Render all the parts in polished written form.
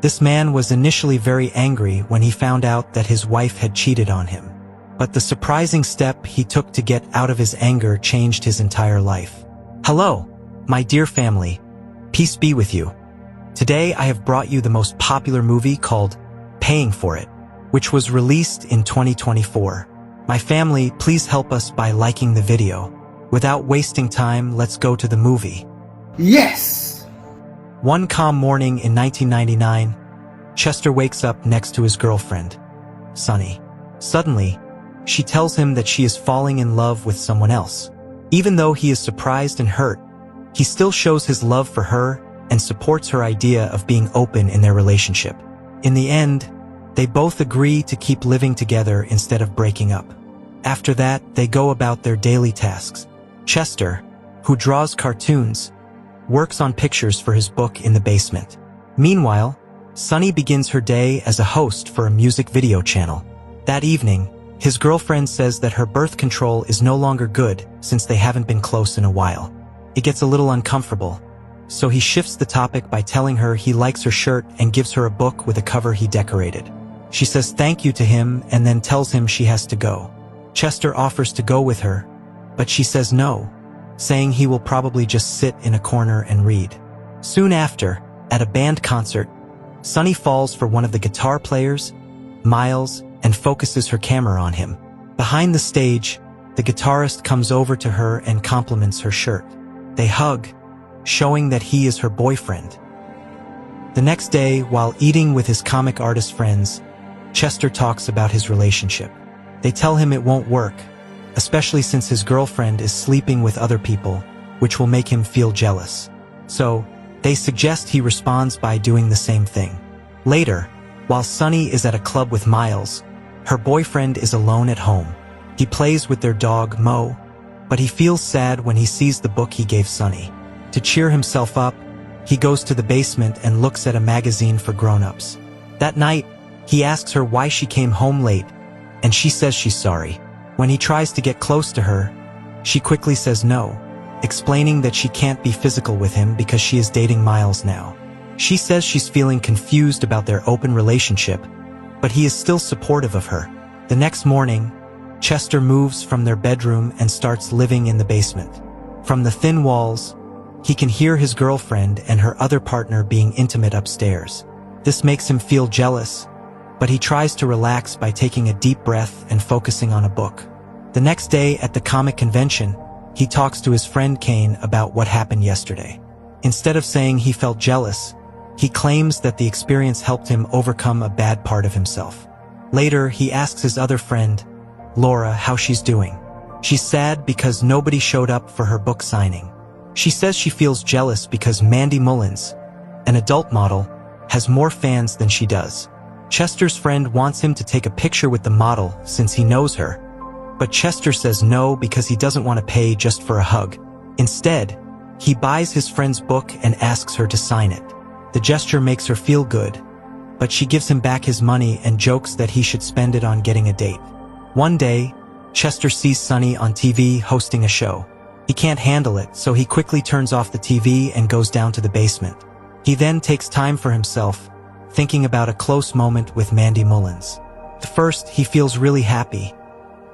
This man was initially very angry when he found out that his wife had cheated on him. But the surprising step he took to get out of his anger changed his entire life. Hello, my dear family. Peace be with you. Today I have brought you the most popular movie called Paying for It, which was released in 2024. My family, please help us by liking the video. Without wasting time, let's go to the movie. Yes! One calm morning in 1999, Chester wakes up next to his girlfriend, Sunny. Suddenly, she tells him that she is falling in love with someone else. Even though he is surprised and hurt, he still shows his love for her and supports her idea of being open in their relationship. In the end, they both agree to keep living together instead of breaking up. After that, they go about their daily tasks. Chester, who draws cartoons, works on pictures for his book in the basement. Meanwhile, Sunny begins her day as a host for a music video channel. That evening, his girlfriend says that her birth control is no longer good since they haven't been close in a while. It gets a little uncomfortable, so he shifts the topic by telling her he likes her shirt and gives her a book with a cover he decorated. She says thank you to him and then tells him she has to go. Chester offers to go with her, but she says no, saying he will probably just sit in a corner and read. Soon after, at a band concert, Sunny falls for one of the guitar players, Miles, and focuses her camera on him. Behind the stage, the guitarist comes over to her and compliments her shirt. They hug, showing that he is her boyfriend. The next day, while eating with his comic artist friends, Chester talks about his relationship. They tell him it won't work, especially since his girlfriend is sleeping with other people, which will make him feel jealous. So, they suggest he responds by doing the same thing. Later, while Sunny is at a club with Miles, her boyfriend is alone at home. He plays with their dog, Mo, but he feels sad when he sees the book he gave Sunny. To cheer himself up, he goes to the basement and looks at a magazine for grown-ups. That night, he asks her why she came home late, and she says she's sorry. When he tries to get close to her, she quickly says no, explaining that she can't be physical with him because she is dating Miles now. She says she's feeling confused about their open relationship, but he is still supportive of her. The next morning, Chester moves from their bedroom and starts living in the basement. From the thin walls, he can hear his girlfriend and her other partner being intimate upstairs. This makes him feel jealous, but he tries to relax by taking a deep breath and focusing on a book. The next day at the comic convention, he talks to his friend Kane about what happened yesterday. Instead of saying he felt jealous, he claims that the experience helped him overcome a bad part of himself. Later, he asks his other friend, Laura, how she's doing. She's sad because nobody showed up for her book signing. She says she feels jealous because Mandy Mullins, an adult model, has more fans than she does. Chester's friend wants him to take a picture with the model since he knows her, but Chester says no because he doesn't want to pay just for a hug. Instead, he buys his friend's book and asks her to sign it. The gesture makes her feel good, but she gives him back his money and jokes that he should spend it on getting a date. One day, Chester sees Sunny on TV hosting a show. He can't handle it, so he quickly turns off the TV and goes down to the basement. He then takes time for himself, thinking about a close moment with Mandy Mullins. At first, he feels really happy,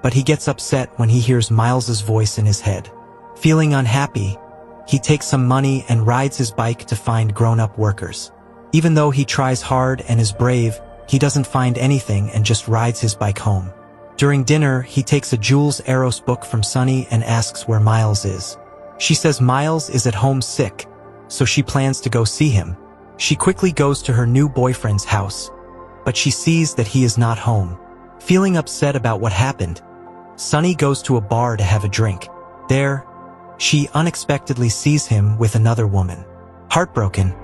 but he gets upset when he hears Miles's voice in his head. Feeling unhappy, he takes some money and rides his bike to find grown-up workers. Even though he tries hard and is brave, he doesn't find anything and just rides his bike home. During dinner, he takes a Jules Eros book from Sunny and asks where Miles is. She says Miles is at home sick, so she plans to go see him. She quickly goes to her new boyfriend's house, but she sees that he is not home. Feeling upset about what happened, Sunny goes to a bar to have a drink. There, she unexpectedly sees him with another woman. Heartbroken,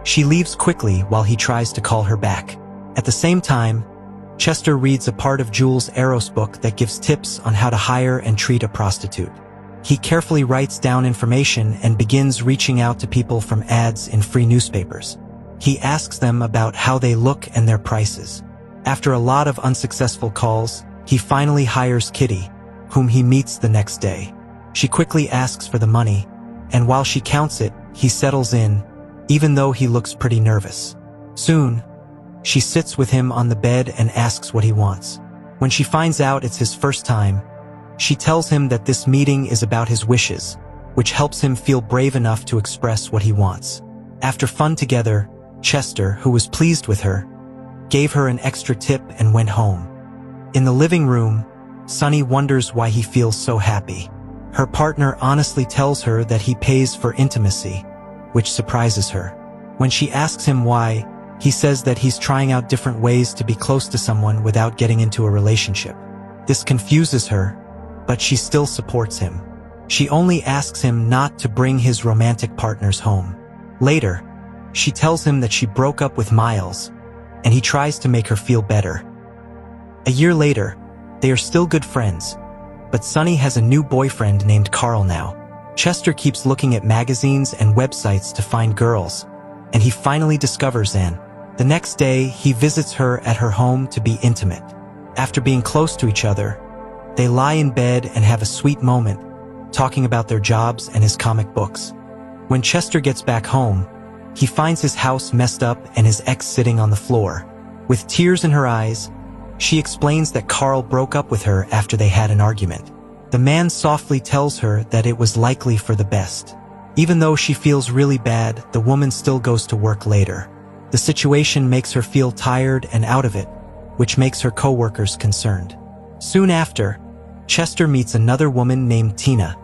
she leaves quickly while he tries to call her back. At the same time, Chester reads a part of Jules Eros' book that gives tips on how to hire and treat a prostitute. He carefully writes down information and begins reaching out to people from ads in free newspapers. He asks them about how they look and their prices. After a lot of unsuccessful calls, he finally hires Kitty, whom he meets the next day. She quickly asks for the money, and while she counts it, he settles in, even though he looks pretty nervous. Soon, She sits with him on the bed and asks what he wants. When she finds out it's his first time, she tells him that this meeting is about his wishes, which helps him feel brave enough to express what he wants. After fun together, Chester, who was pleased with her, gave her an extra tip and went home. In the living room, Sunny wonders why he feels so happy. Her partner honestly tells her that he pays for intimacy, which surprises her. When she asks him why, he says that he's trying out different ways to be close to someone without getting into a relationship. This confuses her, but she still supports him. She only asks him not to bring his romantic partners home. Later, she tells him that she broke up with Miles, and he tries to make her feel better. A year later, they are still good friends, but Sunny has a new boyfriend named Carl now. Chester keeps looking at magazines and websites to find girls, and he finally discovers Anne. The next day, he visits her at her home to be intimate. After being close to each other, they lie in bed and have a sweet moment, talking about their jobs and his comic books. When Chester gets back home, he finds his house messed up and his ex sitting on the floor. With tears in her eyes, she explains that Carl broke up with her after they had an argument. The man softly tells her that it was likely for the best. Even though she feels really bad, the woman still goes to work later. The situation makes her feel tired and out of it, which makes her coworkers concerned. Soon after, Chester meets another woman named Tina,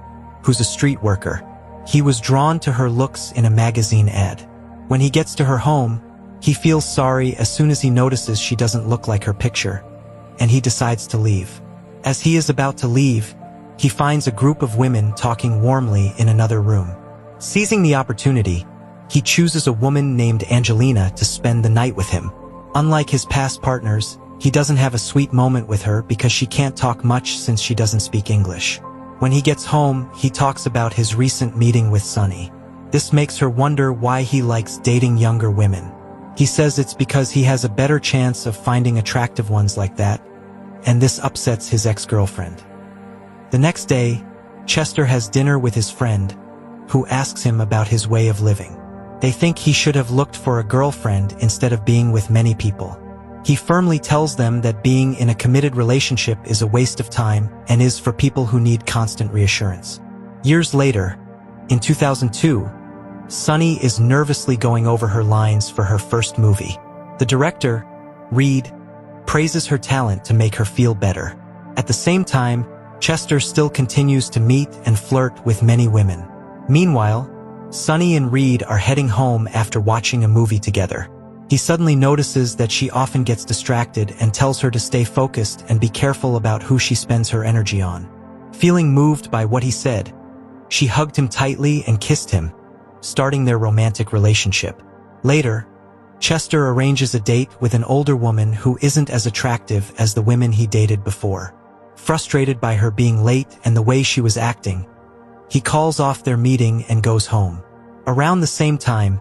who's a street worker. He was drawn to her looks in a magazine ad. When he gets to her home, he feels sorry as soon as he notices she doesn't look like her picture, and he decides to leave. As he is about to leave, he finds a group of women talking warmly in another room. Seizing the opportunity, he chooses a woman named Angelina to spend the night with him. Unlike his past partners, he doesn't have a sweet moment with her because she can't talk much since she doesn't speak English. When he gets home, he talks about his recent meeting with Sunny. This makes her wonder why he likes dating younger women. He says it's because he has a better chance of finding attractive ones like that, and this upsets his ex-girlfriend. The next day, Chester has dinner with his friend, who asks him about his way of living. They think he should have looked for a girlfriend instead of being with many people. He firmly tells them that being in a committed relationship is a waste of time and is for people who need constant reassurance. Years later, in 2002, Sunny is nervously going over her lines for her first movie. The director, Reed, praises her talent to make her feel better. At the same time, Chester still continues to meet and flirt with many women. Meanwhile, Sunny and Reed are heading home after watching a movie together. He suddenly notices that she often gets distracted and tells her to stay focused and be careful about who she spends her energy on. Feeling moved by what he said, she hugged him tightly and kissed him, starting their romantic relationship. Later, Chester arranges a date with an older woman who isn't as attractive as the women he dated before. Frustrated by her being late and the way she was acting, he calls off their meeting and goes home. Around the same time,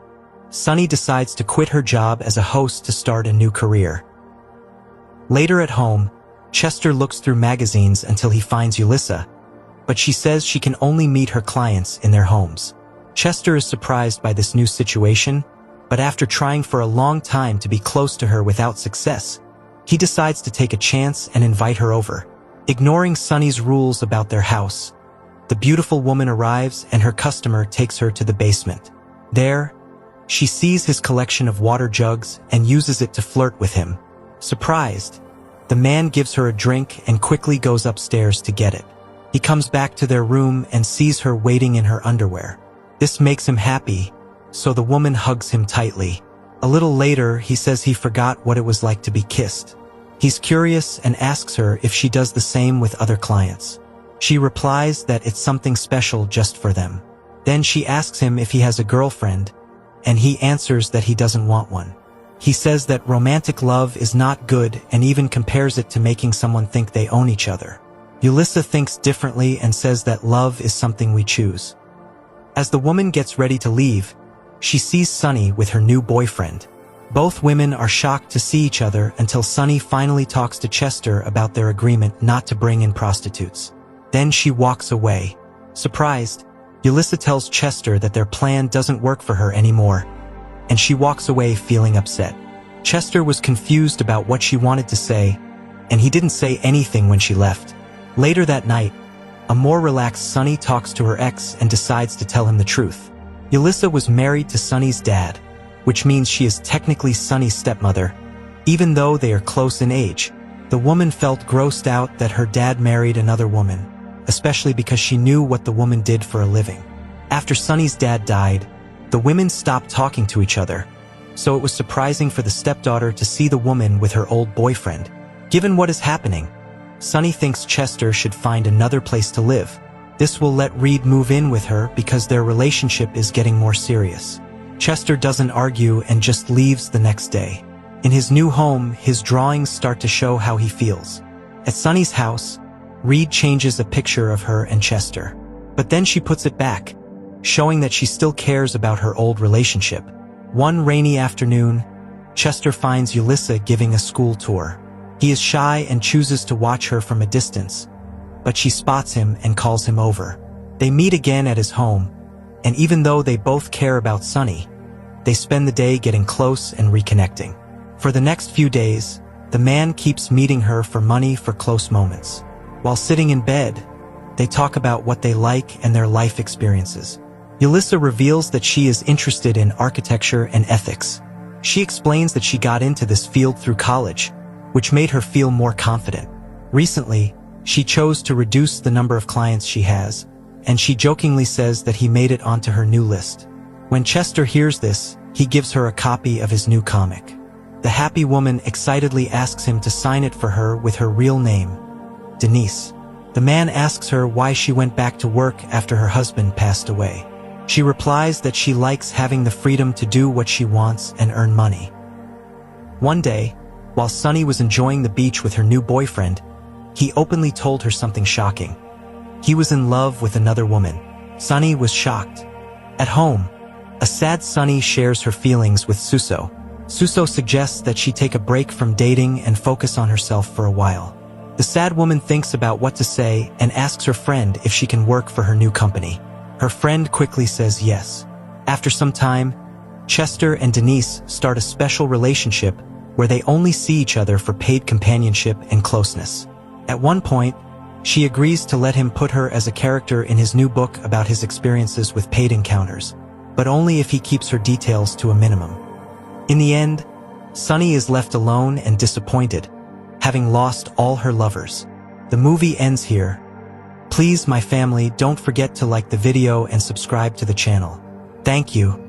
Sunny decides to quit her job as a host to start a new career. Later at home, Chester looks through magazines until he finds Yulissa, but she says she can only meet her clients in their homes. Chester is surprised by this new situation, but after trying for a long time to be close to her without success, he decides to take a chance and invite her over. Ignoring Sunny's rules about their house, the beautiful woman arrives and her customer takes her to the basement. There, she sees his collection of water jugs and uses it to flirt with him. Surprised, the man gives her a drink and quickly goes upstairs to get it. He comes back to their room and sees her waiting in her underwear. This makes him happy, so the woman hugs him tightly. A little later, he says he forgot what it was like to be kissed. He's curious and asks her if she does the same with other clients. She replies that it's something special just for them. Then she asks him if he has a girlfriend, and he answers that he doesn't want one. He says that romantic love is not good and even compares it to making someone think they own each other. Yulissa thinks differently and says that love is something we choose. As the woman gets ready to leave, she sees Sunny with her new boyfriend. Both women are shocked to see each other until Sunny finally talks to Chester about their agreement not to bring in prostitutes. Then she walks away. Surprised, Yulissa tells Chester that their plan doesn't work for her anymore, and she walks away feeling upset. Chester was confused about what she wanted to say, and he didn't say anything when she left. Later that night, a more relaxed Sunny talks to her ex and decides to tell him the truth. Yulissa was married to Sunny's dad, which means she is technically Sunny's stepmother. Even though they are close in age, the woman felt grossed out that her dad married another woman, especially because she knew what the woman did for a living. After Sunny's dad died, the women stopped talking to each other, so it was surprising for the stepdaughter to see the woman with her old boyfriend. Given what is happening, Sunny thinks Chester should find another place to live. This will let Reed move in with her because their relationship is getting more serious. Chester doesn't argue and just leaves the next day. In his new home, his drawings start to show how he feels. At Sunny's house, Reed changes a picture of her and Chester, but then she puts it back, showing that she still cares about her old relationship. One rainy afternoon, Chester finds Yulissa giving a school tour. He is shy and chooses to watch her from a distance, but she spots him and calls him over. They meet again at his home, and even though they both care about Sunny, they spend the day getting close and reconnecting. For the next few days, the man keeps meeting her for money for close moments. While sitting in bed, they talk about what they like and their life experiences. Yulissa reveals that she is interested in architecture and ethics. She explains that she got into this field through college, which made her feel more confident. Recently, she chose to reduce the number of clients she has, and she jokingly says that he made it onto her new list. When Chester hears this, he gives her a copy of his new comic. The happy woman excitedly asks him to sign it for her with her real name, Denise. The man asks her why she went back to work after her husband passed away. She replies that she likes having the freedom to do what she wants and earn money. One day, while Sunny was enjoying the beach with her new boyfriend, he openly told her something shocking. He was in love with another woman. Sunny was shocked. At home, a sad Sunny shares her feelings with Suso. Suso suggests that she take a break from dating and focus on herself for a while. The sad woman thinks about what to say and asks her friend if she can work for her new company. Her friend quickly says yes. After some time, Chester and Denise start a special relationship where they only see each other for paid companionship and closeness. At one point, she agrees to let him put her as a character in his new book about his experiences with paid encounters, but only if he keeps her details to a minimum. In the end, Sunny is left alone and disappointed, having lost all her lovers. The movie ends here. Please, my family, don't forget to like the video and subscribe to the channel. Thank you.